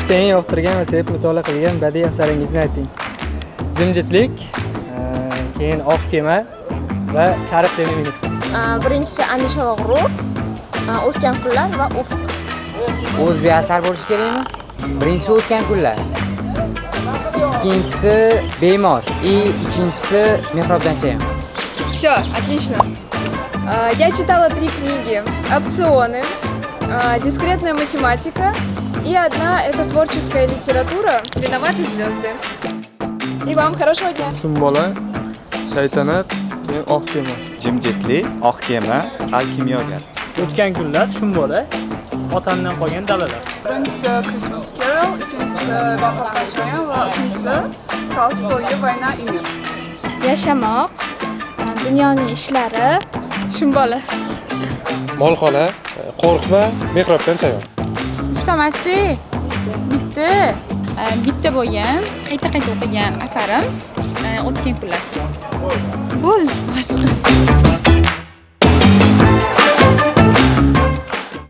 Hayotda eng yoqtirgan va sevib mutolaa qilgan badiiy asaringizni ayting. Jimjitlik, keyin Oq kema va Sariq dengizning. Birinchisi Andisha va g'urur, o'tgan kunlar va ufq. O'zbek asar bo'lishi kerakmi? Birinchisi o'tgan kunlar. Ikkinchisi bemor. Uchinchisi mehrobdan chayam. Все, отлично. Я читала 3 книги. Опционы, дискретная математика и одна это творческая литература. Виноваты звезды. И вам хорошего дня. Shumbola, shaytanat, keyin oq kema. Jimjitlik, oq kema, alkimyogar. O'tgan kunlar Shumbola, otamdan qolgan dalalar. Birincisi Christmas Carol, ikincisi Mehrobdan chayam va uchinchisi Tolstoyning Vayna и мир. Yashamoq, dunyoning ishlari, Shumbola. Molxona, qo'rqma, mehrobdan chayam. Uchtamasdi. Bitta bo'lgan, qayta o'qigan asarim o'tgan kunlar. Bo'ldi, boshqa.